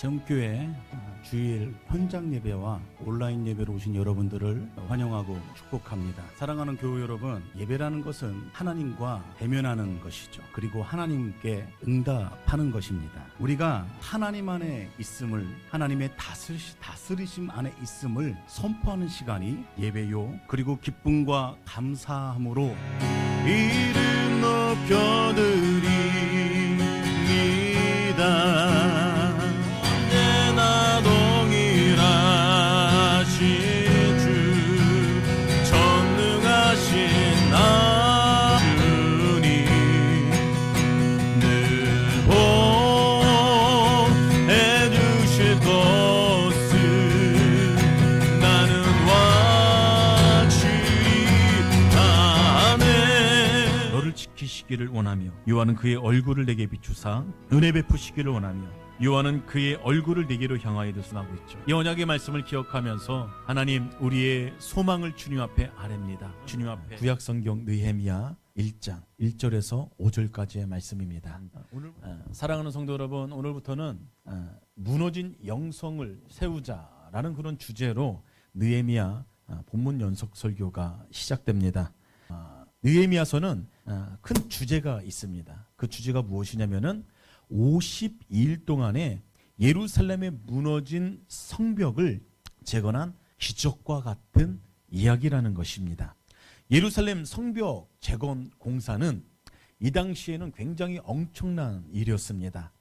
세움교회 주일 현장 예배와 온라인 예배로 오신 여러분들을 환영하고 축복합니다. 사랑하는 교회 여러분, 예배라는 것은 하나님과 대면하는 것이죠. 그리고 하나님께 응답하는 것입니다. 우리가 하나님 안에 있음을, 하나님의 다스리심 안에 있음을 선포하는 시간이 예배요. 그리고 기쁨과 감사함으로 이름 높여드립니다. 언제나 동일하신 주, 전능하신 나 주님, 늘 보해 주실 것을 나는 확실히 아네. 너를 지키시기를 원하며 여호와는 그의 얼굴을 내게 비추사 은혜 베푸시기를 원하며 여호와는 그의 얼굴을 내게로 향하여 들어가고 있죠. 이 언약의 말씀을 기억하면서 하나님, 우리의 소망을 주님 앞에 아뢰입니다. 주님 앞에. 구약성경 느헤미야 1장 1절에서 5절까지의 말씀입니다. 사랑하는 성도 여러분, 오늘부터는 무너진 영성을 세우자라는 그런 주제로 느헤미야 본문 연속 설교가 시작됩니다. 느헤미야서는 큰 주제가 있습니다. 그 주제가 무엇이냐면은 50일 동안에 예루살렘에 무너진 성벽을 재건한 기적과 같은 이야기라는 것입니다. 예루살렘 성벽 재건 공사는 이 당시에는 굉장히 엄청난 일이었습니다.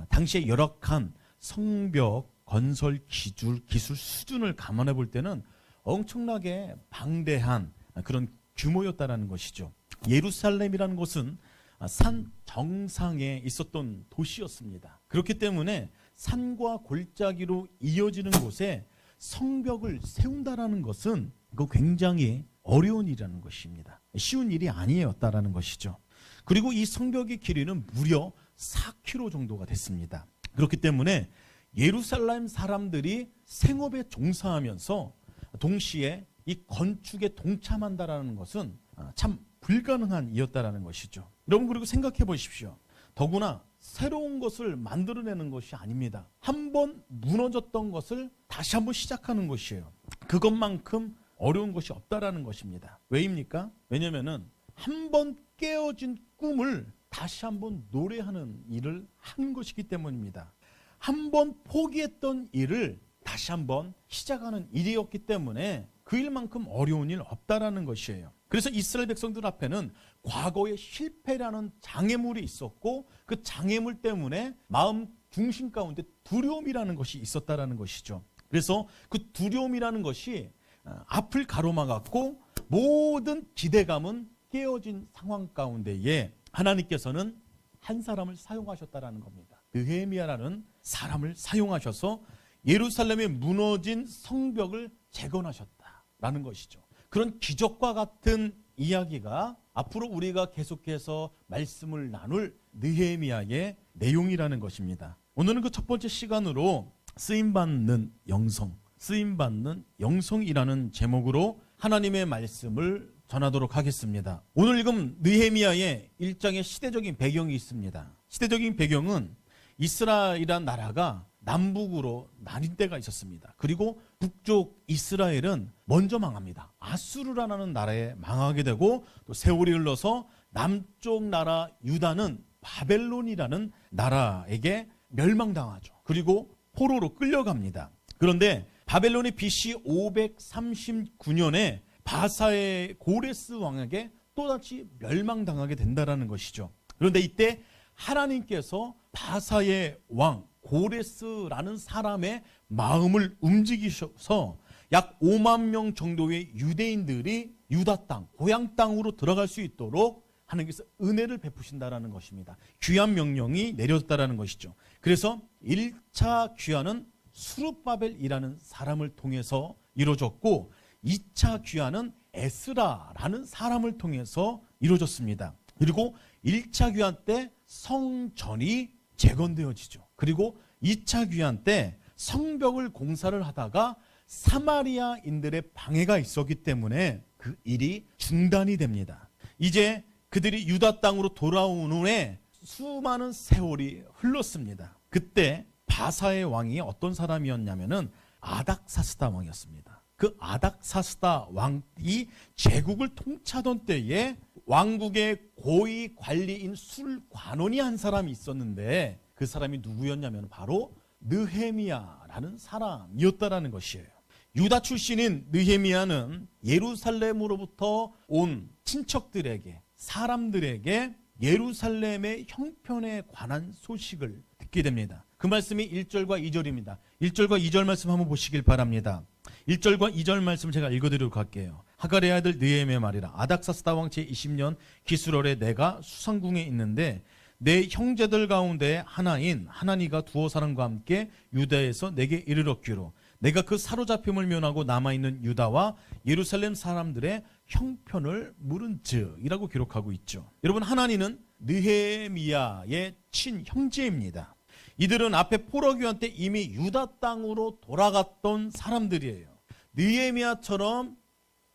당시의 열악한 성벽 건설 기술 수준을 감안해 볼 때는 엄청나게 방대한 그런 규모였다라는 것이죠. 예루살렘이라는 곳은 산 정상에 있었던 도시였습니다. 그렇기 때문에 산과 골짜기로 이어지는 곳에 성벽을 세운다라는 것은 굉장히 어려운 일이라는 것입니다. 쉬운 일이 아니었다라는 것이죠. 그리고 이 성벽의 길이는 무려 4km 정도가 됐습니다. 그렇기 때문에 예루살렘 사람들이 생업에 종사하면서 동시에 이 건축에 동참한다라는 것은 참 불가능한 일이었다라는 것이죠. 여러분, 그리고 생각해 보십시오. 더구나 새로운 것을 만들어내는 것이 아닙니다. 한번 무너졌던 것을 다시 한번 시작하는 것이에요. 그것만큼 어려운 것이 없다라는 것입니다. 왜입니까? 왜냐면은 한번 깨어진 꿈을 다시 한번 노래하는 일을 하는 것이기 때문입니다. 한번 포기했던 일을 다시 한번 시작하는 일이었기 때문에 그 일만큼 어려운 일 없다라는 것이에요. 그래서 이스라엘 백성들 앞에는 과거의 실패라는 장애물이 있었고, 그 장애물 때문에 마음 중심 가운데 두려움이라는 것이 있었다라는 것이죠. 그래서 그 두려움이라는 것이 앞을 가로막았고, 모든 기대감은 깨어진 상황 가운데에 하나님께서는 한 사람을 사용하셨다라는 겁니다. 느헤미야라는 사람을 사용하셔서 예루살렘의 무너진 성벽을 재건하셨다라는 것이죠. 그런 기적과 같은 이야기가 앞으로 우리가 계속해서 말씀을 나눌 느헤미야의 내용이라는 것입니다. 오늘은 그 첫 번째 시간으로 쓰임받는 영성이라는 제목으로 하나님의 말씀을 전하도록 하겠습니다. 오늘 읽은 느헤미야의 1장의 시대적인 배경이 있습니다. 시대적인 배경은 이스라엘이라는 나라가 남북으로 나뉜 때가 있었습니다. 그리고 북쪽 이스라엘은 먼저 망합니다. 아수르라는 나라에 망하게 되고, 또 세월이 흘러서 남쪽 나라 유다는 바벨론이라는 나라에게 멸망당하죠. 그리고 포로로 끌려갑니다. 그런데 바벨론이 BC 539년에 바사의 고레스 왕에게 또다시 멸망당하게 된다는 것이죠. 그런데 이때 하나님께서 바사의 왕 고레스라는 사람의 마음을 움직이셔서 약 5만 명 정도의 유대인들이 유다 땅, 고향 땅으로 들어갈 수 있도록 하나님께서 은혜를 베푸신다라는 것입니다. 귀환 명령이 내려졌다라는 것이죠. 그래서 1차 귀환은 수룹바벨이라는 사람을 통해서 이루어졌고, 2차 귀환은 에스라라는 사람을 통해서 이루어졌습니다. 그리고 1차 귀환 때 성전이 재건되어지죠. 그리고 2차 귀환 때 성벽을 공사를 하다가 사마리아인들의 방해가 있었기 때문에 그 일이 중단이 됩니다. 이제 그들이 유다 땅으로 돌아온 후에 수많은 세월이 흘렀습니다. 그때 바사의 왕이 어떤 사람이었냐면은 아닥사스다 왕이었습니다. 그 아닥사스다 왕이 제국을 통치하던 때에 왕국의 고위 관리인 술관원이 한 사람이 있었는데 그 사람이 누구였냐면 바로 느헤미야라는 사람이었다라는 것이에요. 유다 출신인 느헤미야는 예루살렘으로부터 온 친척들에게, 사람들에게 예루살렘의 형편에 관한 소식을 듣게 됩니다. 그 말씀이 1절과 2절입니다. 1절과 2절 말씀 한번 보시길 바랍니다. 1절과 2절 말씀 제가 읽어드리도록 할게요. 하갈의 아들 느헤미야 말이라. 아닥사스다 왕 제20년 기술월에 내가 수상궁에 있는데 내 형제들 가운데 하나인 하나니가 두어 사람과 함께 유다에서 내게 이르렀기로 내가 그 사로잡힘을 면하고 남아있는 유다와 예루살렘 사람들의 형편을 물은즉이라고 기록하고 있죠. 여러분, 하나니는 느헤미야의 친형제입니다. 이들은 앞에 포로기한 때 이미 유다 땅으로 돌아갔던 사람들이에요. 느헤미야처럼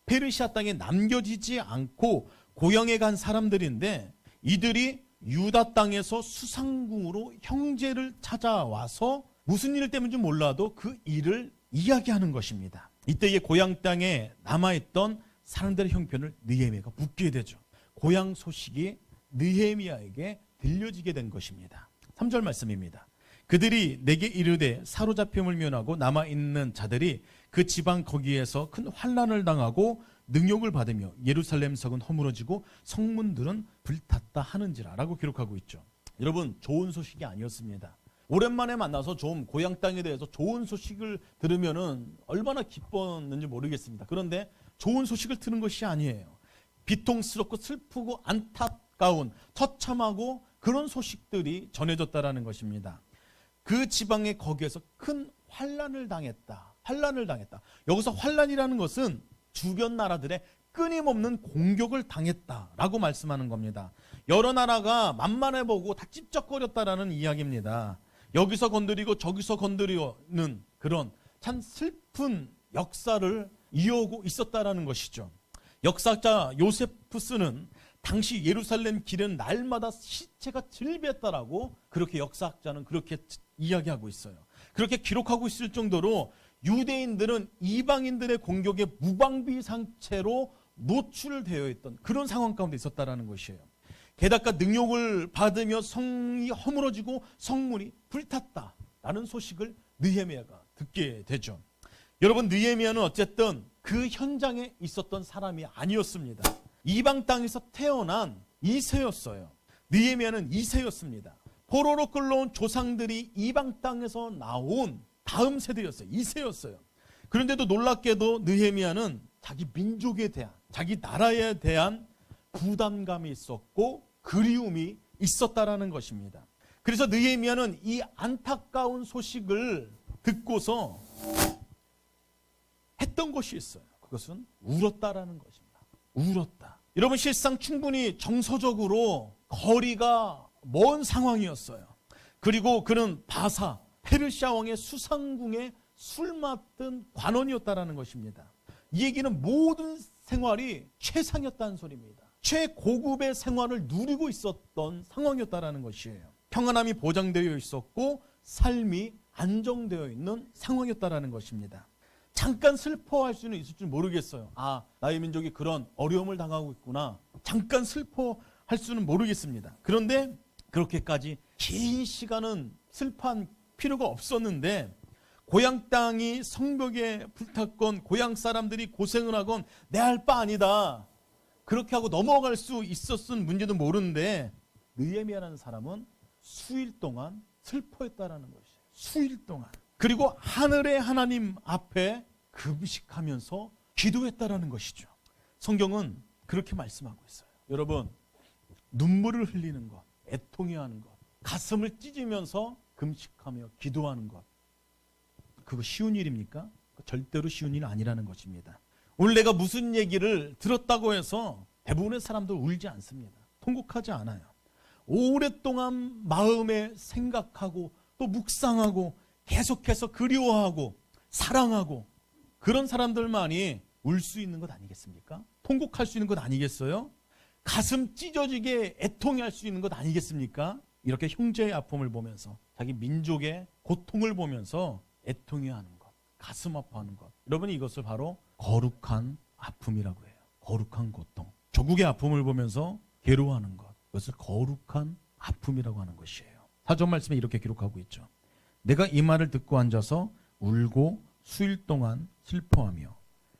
페르시아 땅에 남겨지지 않고 고향에 간 사람들인데 이들이 유다 땅에서 수상궁으로 형제를 찾아와서 무슨 일 때문인지 몰라도 그 일을 이야기하는 것입니다. 이때의 고향 땅에 남아있던 사람들의 형편을 느헤미야가 묻게 되죠. 고향 소식이 느헤미야에게 들려지게 된 것입니다. 3절 말씀입니다. 그들이 내게 이르되 사로잡힘을 면하고 남아있는 자들이 그 지방 거기에서 큰 환난을 당하고 능욕을 받으며 예루살렘 성은 허물어지고 성문들은 불탔다 하는지라 라고 기록하고 있죠. 여러분, 좋은 소식이 아니었습니다. 오랜만에 만나서 좀 고향 땅에 대해서 좋은 소식을 들으면은 얼마나 기뻤는지 모르겠습니다. 그런데 좋은 소식을 들은 것이 아니에요. 비통스럽고 슬프고 안타까운 처참하고 그런 소식들이 전해졌다라는 것입니다. 그 지방에 거기에서 큰 환난을 당했다. 환난을 당했다. 여기서 환난이라는 것은 주변 나라들의 끊임없는 공격을 당했다라고 말씀하는 겁니다. 여러 나라가 만만해 보고 다 찝쩍거렸다라는 이야기입니다. 여기서 건드리고 저기서 건드리는 그런 참 슬픈 역사를 이어오고 있었다라는 것이죠. 역사학자 요세푸스는 당시 예루살렘 길은 날마다 시체가 질비했다라고 그렇게 역사학자는 그렇게 이야기하고 있어요. 그렇게 기록하고 있을 정도로 유대인들은 이방인들의 공격에 무방비 상태로 노출되어 있던 그런 상황 가운데 있었다라는 것이에요. 게다가 능욕을 받으며 성이 허물어지고 성문이 불탔다라는 소식을 느헤미야가 듣게 되죠. 여러분, 느헤미야는 어쨌든 그 현장에 있었던 사람이 아니었습니다. 이방 땅에서 태어난 2세였어요. 느헤미야는 2세였습니다. 포로로 끌려온 조상들이 이방 땅에서 나온 다음 세대였어요. 2세였어요. 그런데도 놀랍게도 느헤미야는 자기 민족에 대한, 자기 나라에 대한 부담감이 있었고 그리움이 있었다라는 것입니다. 그래서 느헤미야는 이 안타까운 소식을 듣고서 했던 것이 있어요. 그것은 울었다라는 것입니다. 울었다. 여러분, 실상 충분히 정서적으로 거리가 먼 상황이었어요. 그리고 그는 바사, 페르시아 왕의 수상궁에 술 맡은 관원이었다라는 것입니다. 이 얘기는 모든 생활이 최상이었다는 소리입니다. 최고급의 생활을 누리고 있었던 상황이었다는 것이에요. 평안함이 보장되어 있었고 삶이 안정되어 있는 상황이었다는 것입니다. 잠깐 슬퍼할 수는 있을지 모르겠어요. 아, 나의 민족이 그런 어려움을 당하고 있구나. 잠깐 슬퍼할 수는 모르겠습니다. 그런데 그렇게까지 긴 시간은 슬퍼한 필요가 없었는데 고향 땅이 성벽에 불탔건 고향 사람들이 고생을 하건 내 할 바 아니다. 그렇게 하고 넘어갈 수 있었은 문제도 모르는데 느헤미야라는 사람은 수일 동안 슬퍼했다라는 것이에요. 수일 동안. 그리고 하늘의 하나님 앞에 금식하면서 기도했다라는 것이죠. 성경은 그렇게 말씀하고 있어요. 여러분, 눈물을 흘리는 것, 애통해하는 것, 가슴을 찢으면서 금식하며 기도하는 것, 그거 쉬운 일입니까? 절대로 쉬운 일은 아니라는 것입니다. 오늘 내가 무슨 얘기를 들었다고 해서 대부분의 사람들 울지 않습니다. 통곡하지 않아요. 오랫동안 마음에 생각하고 또 묵상하고 계속해서 그리워하고 사랑하고 그런 사람들만이 울 수 있는 것 아니겠습니까? 통곡할 수 있는 것 아니겠어요? 가슴 찢어지게 애통해할 수 있는 것 아니겠습니까? 이렇게 형제의 아픔을 보면서 자기 민족의 고통을 보면서 애통해하는 것, 가슴 아파하는 것. 여러분 이것을 바로 거룩한 아픔이라고 해요. 거룩한 고통. 조국의 아픔을 보면서 괴로워하는 것. 이것을 거룩한 아픔이라고 하는 것이에요. 사전 말씀에 이렇게 기록하고 있죠. 내가 이 말을 듣고 앉아서 울고 수일 동안 슬퍼하며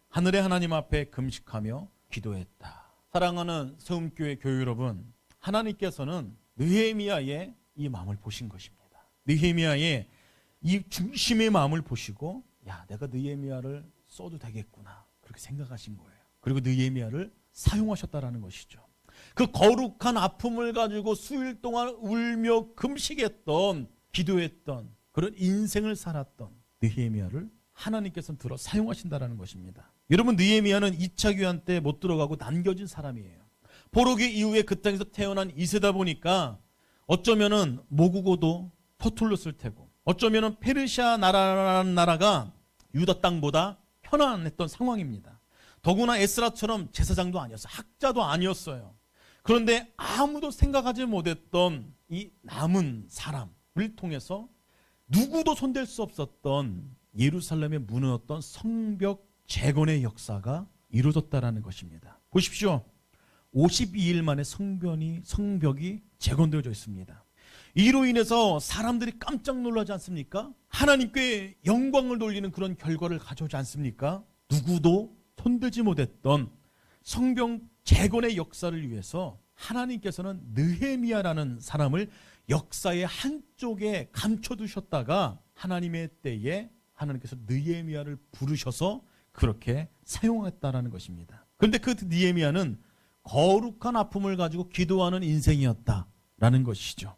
하늘의 하나님 앞에 금식하며 기도했다. 사랑하는 세움교회 교회 여러분, 하나님께서는 느헤미야의 이 마음을 보신 것입니다. 느헤미야의 이 중심의 마음을 보시고 야, 내가 느헤미야를 써도 되겠구나 그렇게 생각하신 거예요. 그리고 느헤미야를 사용하셨다라는 것이죠. 그 거룩한 아픔을 가지고 수일 동안 울며 금식했던, 기도했던 그런 인생을 살았던 느헤미야를 하나님께서는 들어 사용하신다라는 것입니다. 여러분, 느헤미야는 2차 귀환 때 못 들어가고 남겨진 사람이에요. 포로기 이후에 그 땅에서 태어난 2세다 보니까 어쩌면은 모국어도 서툴렀을 테고, 어쩌면은 페르시아 나라라는 나라가 유다 땅보다 편안했던 상황입니다. 더구나 에스라처럼 제사장도 아니었어요. 학자도 아니었어요. 그런데 아무도 생각하지 못했던 이 남은 사람을 통해서 누구도 손댈 수 없었던 예루살렘에 무너졌던 성벽 재건의 역사가 이루어졌다라는 것입니다. 보십시오. 52일 만에 성벽이 재건되어져 있습니다. 이로 인해서 사람들이 깜짝 놀라지 않습니까? 하나님께 영광을 돌리는 그런 결과를 가져오지 않습니까? 누구도 손대지 못했던 성벽 재건의 역사를 위해서 하나님께서는 느헤미야라는 사람을 역사의 한쪽에 감춰두셨다가 하나님의 때에 하나님께서 느헤미야를 부르셔서 그렇게 사용했다라는 것입니다. 그런데 그 느헤미야는 거룩한 아픔을 가지고 기도하는 인생이었다라는 것이죠.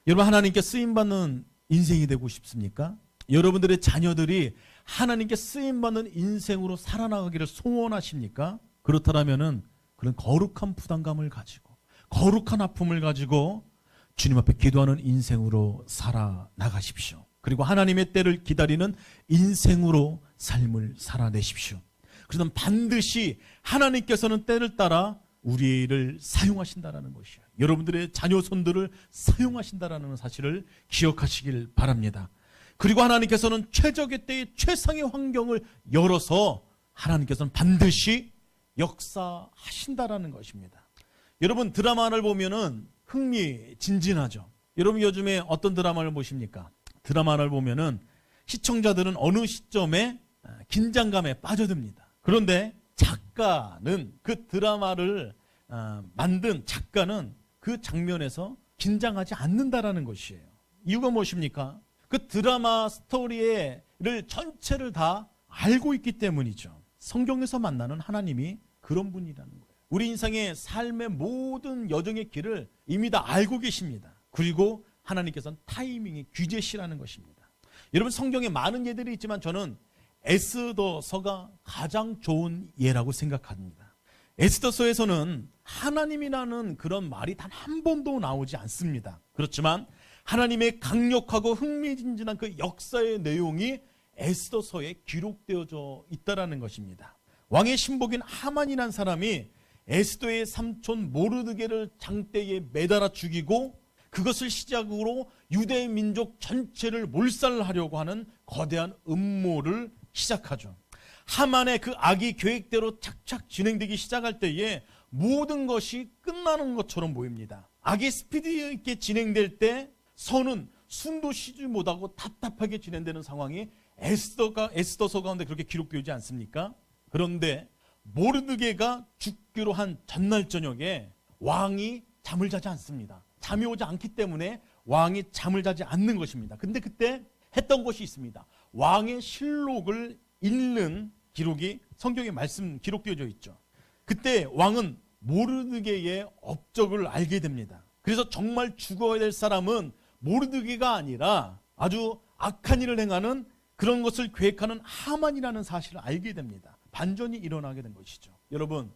여러분, 하나님께 쓰임받는 인생이 되고 싶습니까? 여러분들의 자녀들이 하나님께 쓰임받는 인생으로 살아나가기를 소원하십니까? 그렇다면은 그런 거룩한 부담감을 가지고 거룩한 아픔을 가지고 주님 앞에 기도하는 인생으로 살아나가십시오. 그리고 하나님의 때를 기다리는 인생으로 삶을 살아내십시오. 그러면 반드시 하나님께서는 때를 따라 우리를 사용하신다라는 것이에요. 여러분들의 자녀 손들을 사용하신다라는 사실을 기억하시길 바랍니다. 그리고 하나님께서는 최적의 때에 최상의 환경을 열어서 하나님께서는 반드시 역사하신다라는 것입니다. 여러분, 드라마를 보면은 흥미진진하죠. 여러분, 요즘에 어떤 드라마를 보십니까? 드라마를 보면은 시청자들은 어느 시점에 긴장감에 빠져듭니다. 그런데 작가는, 그 드라마를 만든 작가는 그 장면에서 긴장하지 않는다라는 것이에요. 이유가 무엇입니까? 그 드라마 스토리를 전체를 다 알고 있기 때문이죠. 성경에서 만나는 하나님이 그런 분이라는 거예요. 우리 인생의 삶의 모든 여정의 길을 이미 다 알고 계십니다. 그리고 하나님께서는 타이밍이 규제시라는 것입니다. 여러분, 성경에 많은 예들이 있지만 저는 에스더서가 가장 좋은 예라고 생각합니다. 에스더서에서는 하나님이라는 그런 말이 단 한 번도 나오지 않습니다. 그렇지만 하나님의 강력하고 흥미진진한 그 역사의 내용이 에스더서에 기록되어져 있다라는 것입니다. 왕의 신복인 하만이라는 사람이 에스더의 삼촌 모르드게를 장대에 매달아 죽이고 그것을 시작으로 유대 민족 전체를 몰살하려고 하는 거대한 음모를 시작하죠. 하만의 그 악이 계획대로 착착 진행되기 시작할 때에 모든 것이 끝나는 것처럼 보입니다. 악이 스피드 있게 진행될 때 선은 숨도 쉬지 못하고 답답하게 진행되는 상황이 에스더서 가운데 그렇게 기록되지 않습니까? 그런데 모르드게가 죽기로 한 전날 저녁에 왕이 잠을 자지 않습니다. 잠이 오지 않기 때문에 왕이 잠을 자지 않는 것입니다. 근데 그때 했던 것이 있습니다. 왕의 실록을 읽는 기록이 성경에 기록되어져 있죠. 그때 왕은 모르드게의 업적을 알게 됩니다. 그래서 정말 죽어야 될 사람은 모르드게가 아니라 아주 악한 일을 행하는 그런 것을 계획하는 하만이라는 사실을 알게 됩니다. 반전이 일어나게 된 것이죠. 여러분,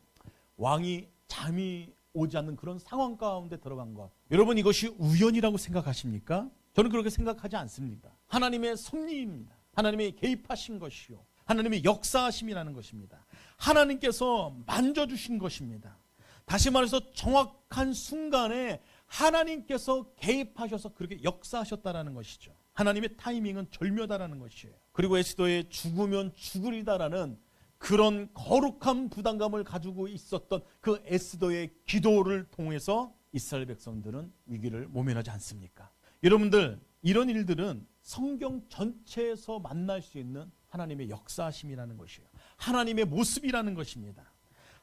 왕이 잠이 오지 않는 그런 상황 가운데 들어간 것, 여러분, 이것이 우연이라고 생각하십니까? 저는 그렇게 생각하지 않습니다. 하나님의 섭리입니다. 하나님의 개입하신 것이요, 하나님의 역사하심이라는 것입니다. 하나님께서 만져주신 것입니다. 다시 말해서 정확한 순간에 하나님께서 개입하셔서 그렇게 역사하셨다라는 것이죠. 하나님의 타이밍은 절묘하다라는 것이에요. 그리고 에스더의 죽으면 죽으리다라는 그런 거룩한 부담감을 가지고 있었던 그 에스더의 기도를 통해서 이스라엘 백성들은 위기를 모면하지 않습니까? 여러분들, 이런 일들은 성경 전체에서 만날 수 있는 하나님의 역사하심이라는 것이에요. 하나님의 모습이라는 것입니다.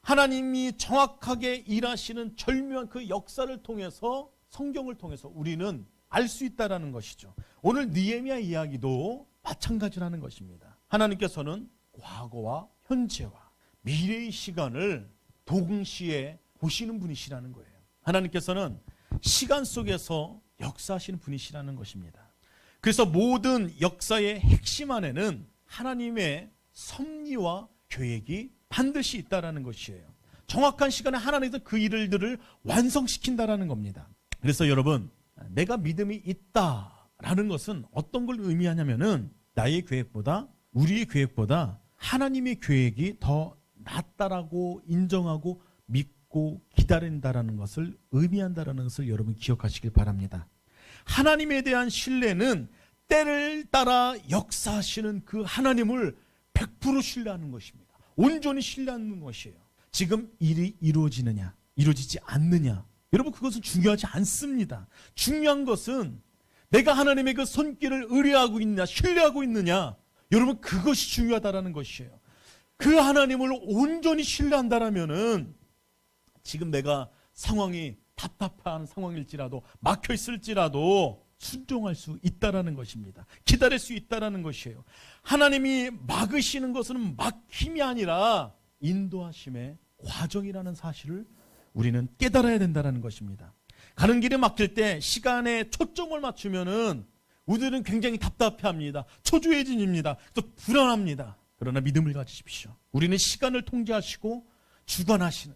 하나님이 정확하게 일하시는 절묘한 그 역사를 통해서, 성경을 통해서 우리는 알 수 있다라는 것이죠. 오늘 느헤미야 이야기도 마찬가지라는 것입니다. 하나님께서는 과거와 현재와 미래의 시간을 동시에 보시는 분이시라는 거예요. 하나님께서는 시간 속에서 역사하시는 분이시라는 것입니다. 그래서 모든 역사의 핵심 안에는 하나님의 섭리와 계획이 반드시 있다라는 것이에요. 정확한 시간에 하나님께서 그 일들을 완성시킨다라는 겁니다. 그래서 여러분, 내가 믿음이 있다라는 것은 어떤 걸 의미하냐면은 나의 계획보다, 우리의 계획보다 하나님의 계획이 더 낫다라고 인정하고 믿고 기다린다라는 것을 의미한다라는 것을 여러분 기억하시길 바랍니다. 하나님에 대한 신뢰는 때를 따라 역사하시는 그 하나님을 100% 신뢰하는 것입니다. 온전히 신뢰하는 것이에요. 지금 일이 이루어지느냐, 이루어지지 않느냐, 여러분 그것은 중요하지 않습니다. 중요한 것은 내가 하나님의 그 손길을 의뢰하고 있느냐, 신뢰하고 있느냐, 여러분 그것이 중요하다라는 것이에요. 그 하나님을 온전히 신뢰한다라면은 지금 내가 상황이 답답한 상황일지라도, 막혀 있을지라도 순종할 수 있다라는 것입니다. 기다릴 수 있다라는 것이에요. 하나님이 막으시는 것은 막힘이 아니라 인도하심의 과정이라는 사실을 우리는 깨달아야 된다는 것입니다. 가는 길에 막힐 때 시간에 초점을 맞추면은 우리는 굉장히 답답해합니다. 초조해집니다. 또 불안합니다. 그러나 믿음을 가지십시오. 우리는 시간을 통제하시고 주관하시는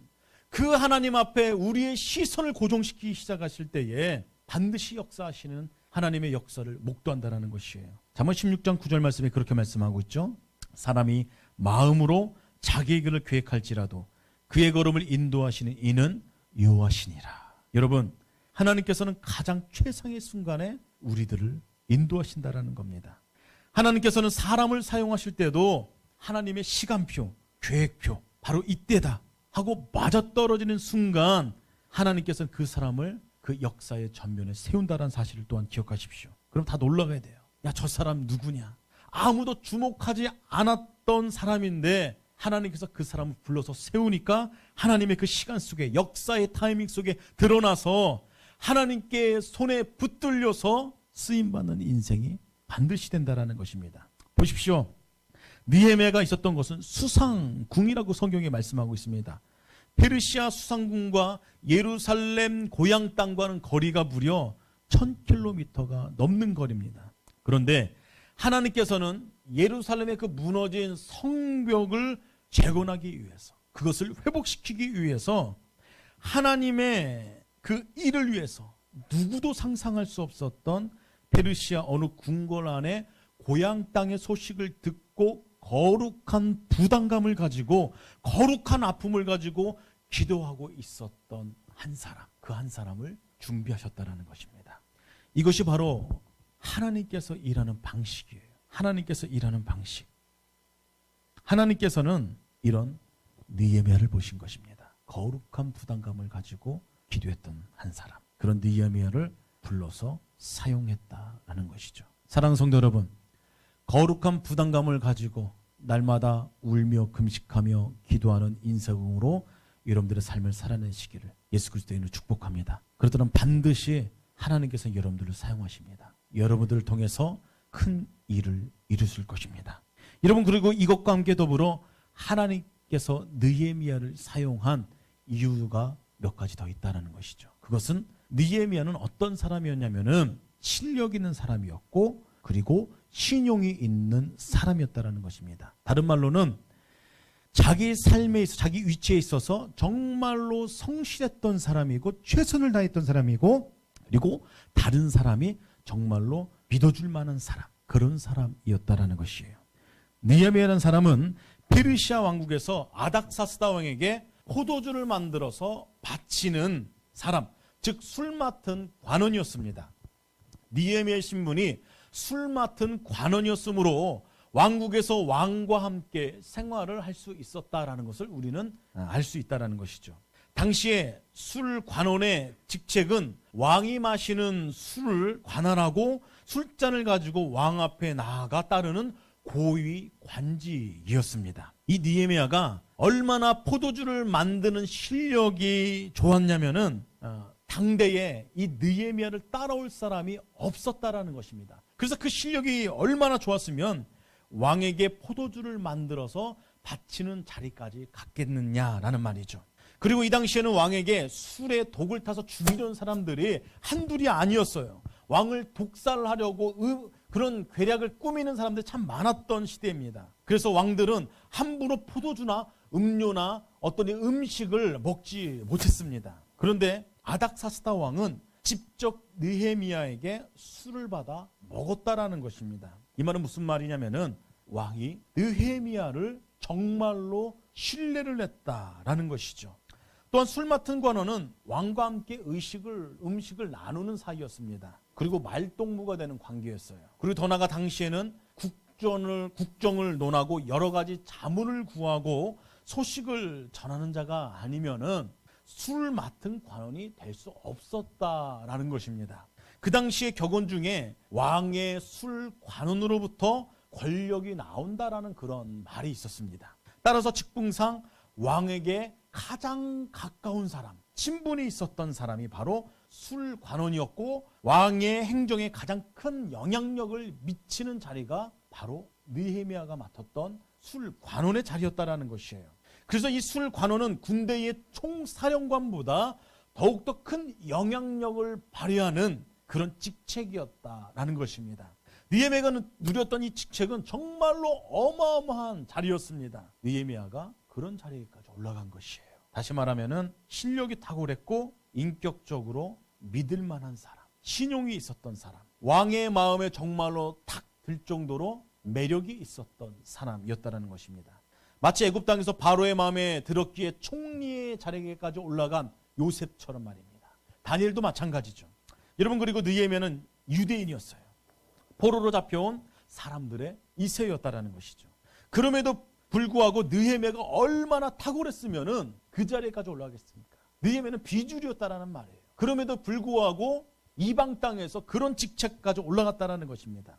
그 하나님 앞에 우리의 시선을 고정시키기 시작하실 때에 반드시 역사하시는 하나님의 역사를 목도한다는 것이에요. 잠언 16장 9절 말씀에 그렇게 말씀하고 있죠. 사람이 마음으로 자기의 길을 계획할지라도 그의 걸음을 인도하시는 이는 여호와시니라. 여러분, 하나님께서는 가장 최상의 순간에 우리들을 인도하신다라는 겁니다. 하나님께서는 사람을 사용하실 때도 하나님의 시간표, 계획표, 바로 이때다 하고 맞아떨어지는 순간 하나님께서는 그 사람을 그 역사의 전면에 세운다는 사실을 또한 기억하십시오. 그럼 다 놀라가야 돼요. 야, 저 사람 누구냐? 아무도 주목하지 않았던 사람인데 하나님께서 그 사람을 불러서 세우니까 하나님의 그 시간 속에, 역사의 타이밍 속에 드러나서 하나님께 손에 붙들려서 쓰임받는 인생이 반드시 된다라는 것입니다. 보십시오. 느헤미야가 있었던 것은 수상궁이라고 성경에 말씀하고 있습니다. 페르시아 수상궁과 예루살렘 고향 땅과는 거리가 무려 1000km가 넘는 거리입니다. 그런데 하나님께서는 예루살렘의 그 무너진 성벽을 재건하기 위해서, 그것을 회복시키기 위해서 하나님의 그 일을 위해서 누구도 상상할 수 없었던 페르시아 어느 궁궐 안에 고향 땅의 소식을 듣고 거룩한 부담감을 가지고, 거룩한 아픔을 가지고 기도하고 있었던 한 사람, 그 한 사람을 준비하셨다는 것입니다. 이것이 바로 하나님께서 일하는 방식이에요. 하나님께서 일하는 방식. 하나님께서는 이런 느헤미야를 보신 것입니다. 거룩한 부담감을 가지고 기도했던 한 사람, 그런 느헤미야를 불러서 사용했다라는 것이죠. 사랑하는 성도 여러분, 거룩한 부담감을 가지고 날마다 울며 금식하며 기도하는 인생으로 여러분들의 삶을 살아내시기를 예수 그리스도의 이름으로 축복합니다. 그렇다면 반드시 하나님께서 여러분들을 사용하십니다. 여러분들을 통해서 큰 일을 이루실 것입니다. 여러분, 그리고 이것과 함께 더불어 하나님께서 느헤미야를 사용한 이유가 몇 가지 더 있다는 것이죠. 그것은 느헤미야는 어떤 사람이었냐면은 실력 있는 사람이었고, 그리고 신용이 있는 사람이었다는 것입니다. 다른 말로는 자기 삶에 있어, 자기 위치에 있어서 정말로 성실했던 사람이고, 최선을 다했던 사람이고, 그리고 다른 사람이 정말로 믿어줄 만한 사람, 그런 사람이었다라는 것이에요. 느헤미야라는 사람은 페르시아 왕국에서 아닥사스다 왕에게 포도주를 만들어서 바치는 사람, 즉 술 맡은 관원이었습니다. 느헤미야의 신분이 술 맡은 관원이었으므로 왕국에서 왕과 함께 생활을 할 수 있었다라는 것을 우리는 알 수 있다라는 것이죠. 당시에 술 관원의 직책은 왕이 마시는 술을 관할하고 술잔을 가지고 왕 앞에 나아가 따르는 고위 관직이었습니다. 이 느헤미야가 얼마나 포도주를 만드는 실력이 좋았냐면은 당대에 이 느헤미야를 따라올 사람이 없었다라는 것입니다. 그래서 그 실력이 얼마나 좋았으면 왕에게 포도주를 만들어서 바치는 자리까지 갔겠느냐라는 말이죠. 그리고 이 당시에는 왕에게 술에 독을 타서 죽이려는 사람들이 한둘이 아니었어요. 왕을 독살하려고 그런 괴략을 꾸미는 사람들이 참 많았던 시대입니다. 그래서 왕들은 함부로 포도주나 음료나 어떤 음식을 먹지 못했습니다. 그런데 아닥사스다 왕은 직접 느헤미야에게 술을 받아 먹었다라는 것입니다. 이 말은 무슨 말이냐면은 왕이 느헤미야를 정말로 신뢰를 했다라는 것이죠. 또한 술 맡은 관원은 왕과 함께 음식을 나누는 사이였습니다. 그리고 말동무가 되는 관계였어요. 그리고 더 나아가 당시에는 국정을 논하고 여러 가지 자문을 구하고 소식을 전하는 자가 아니면은 술 맡은 관원이 될 수 없었다라는 것입니다. 그 당시의 격언 중에 왕의 술 관원으로부터 권력이 나온다라는 그런 말이 있었습니다. 따라서 직분상 왕에게 가장 가까운 사람, 친분이 있었던 사람이 바로 술 관원이었고 왕의 행정에 가장 큰 영향력을 미치는 자리가 바로 느헤미야가 맡았던 술 관원의 자리였다라는 것이에요. 그래서 이 술 관원은 군대의 총사령관보다 더욱더 큰 영향력을 발휘하는 그런 직책이었다라는 것입니다. 느헤미야가 누렸던 이 직책은 정말로 어마어마한 자리였습니다. 느헤미야가 그런 자리까지 올라간 것이에요. 다시 말하면은 실력이 탁월했고 인격적으로 믿을 만한 사람, 신용이 있었던 사람, 왕의 마음에 정말로 탁 들 정도로 매력이 있었던 사람이었다는 것입니다. 마치 애굽 땅에서 바로의 마음에 들었기에 총리의 자리에까지 올라간 요셉처럼 말입니다. 다니엘도 마찬가지죠. 여러분, 그리고 느헤미야는 유대인이었어요. 포로로 잡혀온 사람들의 이세였다라는 것이죠. 그럼에도 불구하고 느헤미야가 얼마나 탁월했으면은 그 자리에까지 올라가겠습니까? 느헤미야는 비주류였다라는 말이에요. 그럼에도 불구하고 이방 땅에서 그런 직책까지 올라갔다라는 것입니다.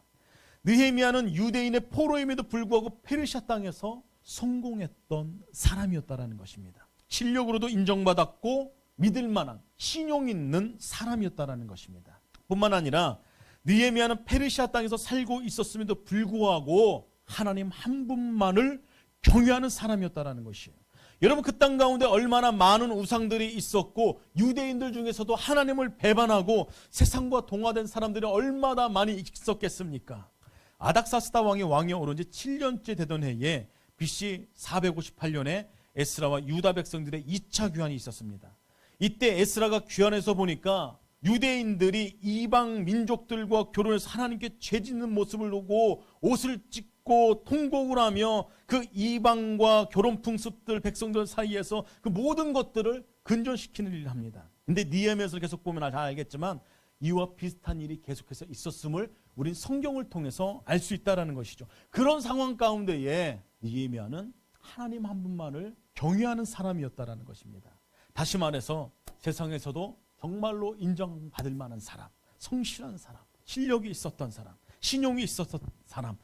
느헤미야는 유대인의 포로임에도 불구하고 페르시아 땅에서 성공했던 사람이었다라는 것입니다. 실력으로도 인정받았고 믿을 만한 신용 있는 사람이었다라는 것입니다. 뿐만 아니라 느헤미야는 페르시아 땅에서 살고 있었음에도 불구하고 하나님 한 분만을 경외하는 사람이었다라는 것이에요. 여러분, 그 땅 가운데 얼마나 많은 우상들이 있었고 유대인들 중에서도 하나님을 배반하고 세상과 동화된 사람들이 얼마나 많이 있었겠습니까? 아닥사스다 왕이 오른 지 7년째 되던 해에 BC 458년에 에스라와 유다 백성들의 2차 귀환이 있었습니다. 이때 에스라가 귀환해서 보니까 유대인들이 이방 민족들과 결혼해서 하나님께 죄짓는 모습을 보고 옷을 찢고 통곡을 하며 그 이방과 결혼 풍습들 백성들 사이에서 그 모든 것들을 근전시키는 일을 합니다. 근데 느헤미야를 계속 보면 잘 알겠지만 이와 비슷한 일이 계속해서 있었음을 우린 성경을 통해서 알 수 있다는 것이죠. 그런 상황 가운데에 느헤미야는 하나님 한 분만을 경외하는 사람이었다는 것입니다. 다시 말해서 세상에서도 정말로 인정받을 만한 사람, 성실한 사람, 실력이 있었던 사람, 신용이 있었던 사람,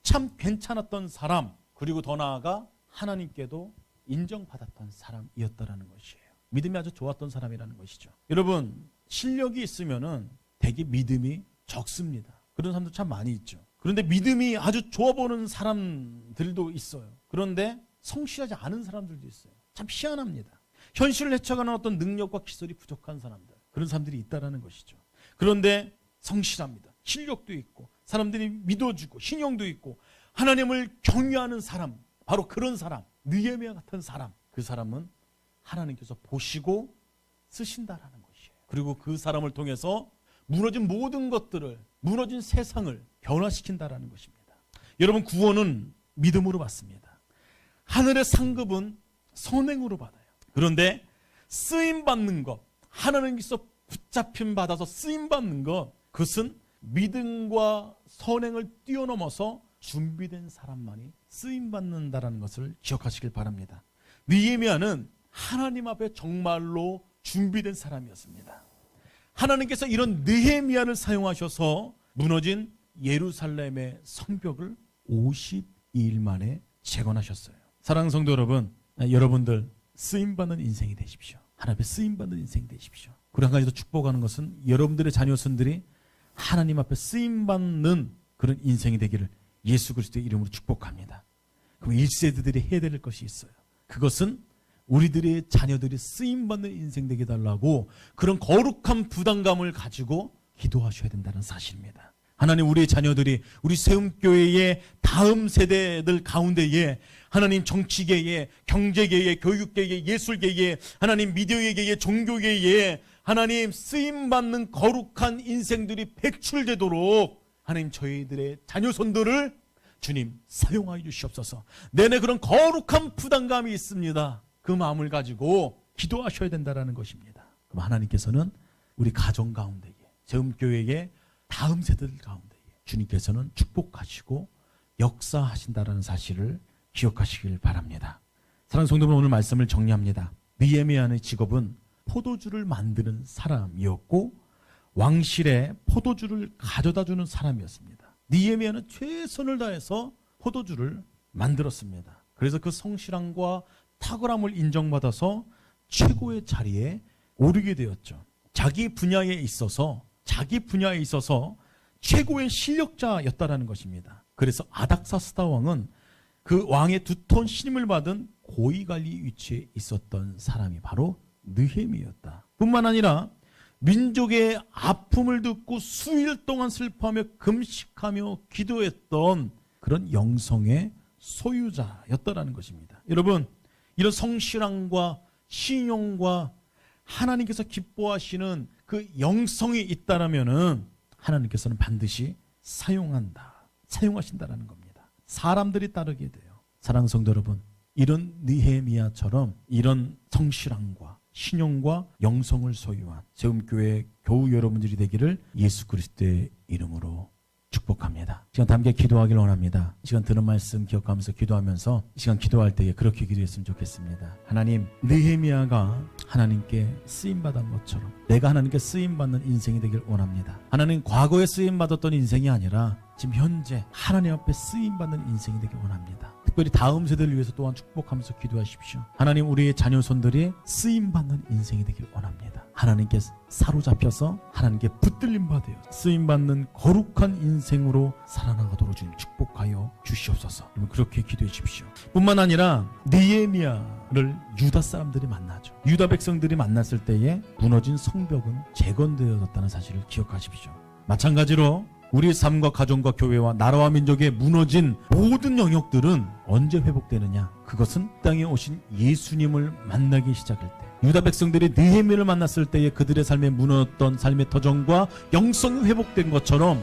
참 괜찮았던 사람, 그리고 더 나아가 하나님께도 인정받았던 사람이었다는 것이에요. 믿음이 아주 좋았던 사람이라는 것이죠. 여러분, 실력이 있으면은 되게 믿음이 적습니다. 그런 사람도 참 많이 있죠. 그런데 믿음이 아주 좋아 보는 사람들도 있어요. 그런데 성실하지 않은 사람들도 있어요. 참 희한합니다. 현실을 헤쳐가는 어떤 능력과 기술이 부족한 사람들, 그런 사람들이 있다는 것이죠. 그런데 성실합니다. 실력도 있고 사람들이 믿어주고 신용도 있고 하나님을 경외하는 사람, 바로 그런 사람, 느헤미야 같은 사람, 그 사람은 하나님께서 보시고 쓰신다라는 것이에요. 그리고 그 사람을 통해서 무너진 모든 것들을, 무너진 세상을 변화시킨다라는 것입니다. 여러분, 구원은 믿음으로 받습니다. 하늘의 상급은 선행으로 받아요. 그런데 쓰임받는 것, 하나님께서 붙잡힘 받아서 쓰임 받는 것, 그것은 믿음과 선행을 뛰어넘어서 준비된 사람만이 쓰임 받는다라는 것을 기억하시길 바랍니다. 느헤미야는 하나님 앞에 정말로 준비된 사람이었습니다. 하나님께서 이런 느헤미야를 사용하셔서 무너진 예루살렘의 성벽을 52일 만에 재건하셨어요. 사랑하는 성도 여러분, 여러분들 쓰임받는 인생이 되십시오. 하나님 앞에 쓰임받는 인생이 되십시오. 그리고 한 가지 더 축복하는 것은 여러분들의 자녀손들이 하나님 앞에 쓰임받는 그런 인생이 되기를 예수 그리스도의 이름으로 축복합니다. 그럼 1세대들이 해야 될 것이 있어요. 그것은 우리들의 자녀들이 쓰임받는 인생 되게 달라고 그런 거룩한 부담감을 가지고 기도하셔야 된다는 사실입니다. 하나님, 우리의 자녀들이 우리 세움교회의 다음 세대들 가운데에 하나님 정치계에, 경제계에, 교육계에, 예술계에, 하나님 미디어계에, 종교계에 하나님 쓰임받는 거룩한 인생들이 배출되도록 하나님 저희들의 자녀손들을 주님 사용하여 주시옵소서. 내내 그런 거룩한 부담감이 있습니다. 그 마음을 가지고 기도하셔야 된다는 것입니다. 그럼 하나님께서는 우리 가정 가운데에, 세움교회의 다음 세대들 가운데에 주님께서는 축복하시고 역사하신다는 사실을 기억하시길 바랍니다. 사랑하는 성도분, 오늘 말씀을 정리합니다. 느헤미야의 직업은 포도주를 만드는 사람이었고 왕실에 포도주를 가져다주는 사람이었습니다. 느헤미야는 최선을 다해서 포도주를 만들었습니다. 그래서 그 성실함과 탁월함을 인정받아서 최고의 자리에 오르게 되었죠. 자기 분야에 있어서 최고의 실력자였다라는 것입니다. 그래서 아닥사스다 왕은 그 왕의 두터운 신임을 받은 고위관리 위치에 있었던 사람이 바로 느헤미야였다. 뿐만 아니라 민족의 아픔을 듣고 수일 동안 슬퍼하며 금식하며 기도했던 그런 영성의 소유자였다라는 것입니다. 여러분, 이런 성실함과 신용과 하나님께서 기뻐하시는 그 영성이 있다라면은 하나님께서는 반드시 사용하신다라는 겁니다. 사람들이 따르게 돼요. 사랑하는 성도 여러분, 이런 느헤미야처럼 이런 성실함과 신용과 영성을 소유한 세움교회 교우 여러분들이 되기를 예수 그리스도의 이름으로 축복합니다. 시간 함께 기도하길 원합니다. 시간 들은 말씀 기억하면서 기도하면서 시간 기도할 때에 그렇게 기도했으면 좋겠습니다. 하나님, 느헤미야가 하나님께 쓰임받은 것처럼 내가 하나님께 쓰임받는 인생이 되길 원합니다. 하나님, 과거에 쓰임받았던 인생이 아니라 지금 현재 하나님 앞에 쓰임받는 인생이 되길 원합니다. 특별히 다음 세대를 위해서 또한 축복하면서 기도하십시오. 하나님, 우리의 자녀손들이 쓰임받는 인생이 되길 원합니다. 하나님께 사로잡혀서 하나님께 붙들림 받아요. 쓰임받는 거룩한 인생으로 살아나가도록 주님 축복하여 주시옵소서. 그렇게 기도해 주십시오. 뿐만 아니라 느헤미야를 유다 사람들이 만나죠. 유다 백성들이 만났을 때에 무너진 성벽은 재건되어졌다는 사실을 기억하십시오. 마찬가지로 우리의 삶과 가정과 교회와 나라와 민족의 무너진 모든 영역들은 언제 회복되느냐? 그것은 땅에 오신 예수님을 만나기 시작할 때, 유다 백성들이 느헤미야를 만났을 때에 그들의 삶에 무너졌던 삶의 터전과 영성이 회복된 것처럼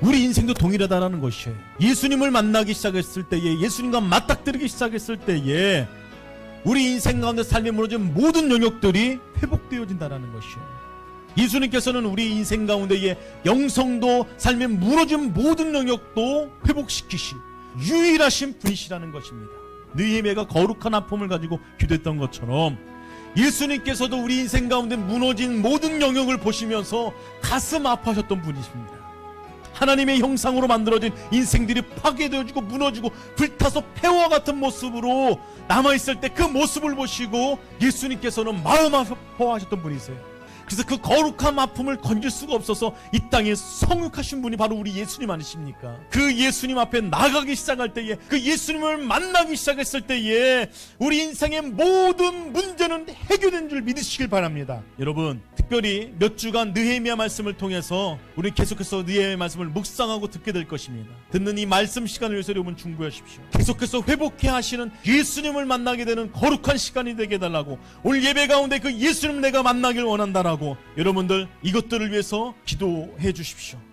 우리 인생도 동일하다는 것이에요. 예수님을 만나기 시작했을 때에, 예수님과 맞닥뜨리기 시작했을 때에 우리 인생 가운데 삶에 무너진 모든 영역들이 회복되어진다는 것이에요. 예수님께서는 우리 인생 가운데의 영성도 삶에 무너진 모든 영역도 회복시키신 유일하신 분이시라는 것입니다. 느헤미야가 거룩한 아픔을 가지고 기도했던 것처럼 예수님께서도 우리 인생 가운데 무너진 모든 영역을 보시면서 가슴 아파하셨던 분이십니다. 하나님의 형상으로 만들어진 인생들이 파괴되어지고 무너지고 불타서 폐허와 같은 모습으로 남아있을 때 그 모습을 보시고 예수님께서는 마음 아파하셨던 분이세요. 그래서 그 거룩한 아픔을 건질 수가 없어서 이 땅에 성육하신 분이 바로 우리 예수님 아니십니까? 그 예수님 앞에 나가기 시작할 때에, 그 예수님을 만나기 시작했을 때에 우리 인생의 모든 문제는 해결된 줄 믿으시길 바랍니다. 여러분, 특별히 몇 주간 느헤미야 말씀을 통해서 우리 계속해서 느헤미야 말씀을 묵상하고 듣게 될 것입니다. 듣는 이 말씀 시간을 위해서 여러분 중보하십시오. 계속해서 회복해 하시는 예수님을 만나게 되는 거룩한 시간이 되게 해달라고, 오늘 예배 가운데 그 예수님 내가 만나길 원한다라고 여러분들 이것들을 위해서 기도해 주십시오.